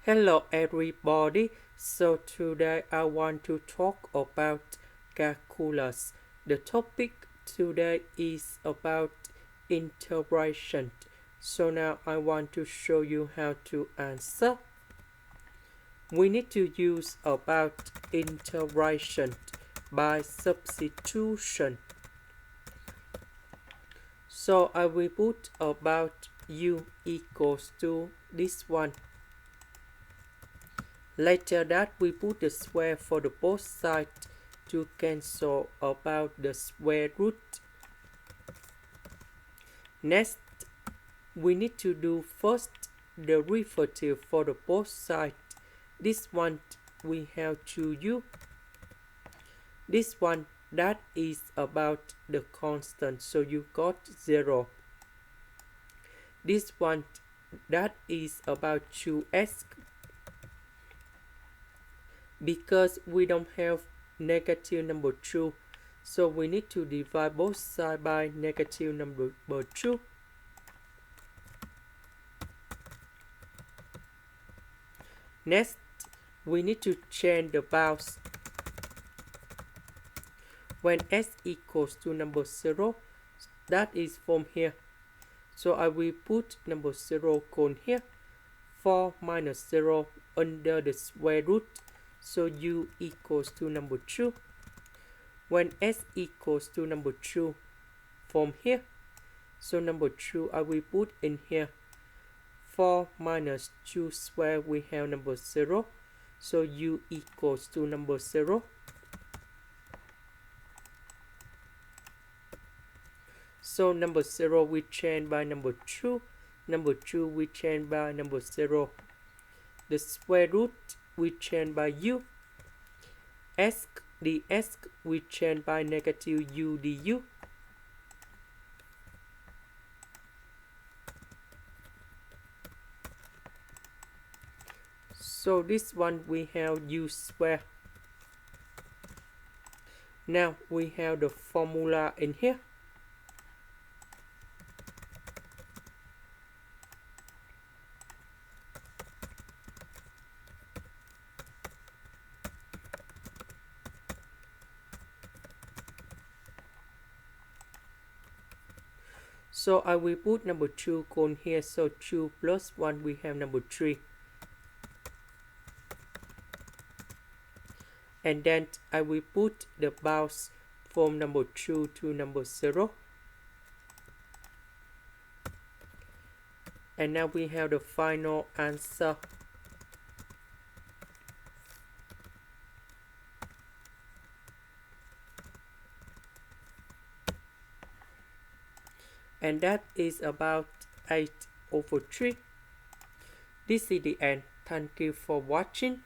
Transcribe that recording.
Hello everybody, so today I want to talk about calculus. The topic today is about integration. So now I want to show you how to answer. We need to use about integration by substitution. So I will put about u equals to this one. Later that we put the square for the both sides to cancel about the square root. Next, we need to do first the derivative for the both sides. This one we have to u. This one that is about the constant, so you got 0. This one that is about 2x. Because we don't have negative number 2, so we need to divide both sides by negative number 2. Next, we need to change the bounds. When s equals to number 0, that is from here. So I will put number 0 cone here. 4 minus 0 under the square root. So u equals to number 2. When s equals to number 2 from here, so number 2 I will put in here. 4 minus 2 square, we have number 0. So u equals to number 0. So number 0 we change by number 2. Number 2 we change by number 0. The square root we change by u. S ds we change by negative u du. So this one we have u square. Now we have the formula in here. So I will put number 2 cone here. So 2 plus 1 we have number 3. And then I will put the bounds from number 2 to number 0. And now we have the final answer. And that is about 8/3. This is the end. Thank you for watching.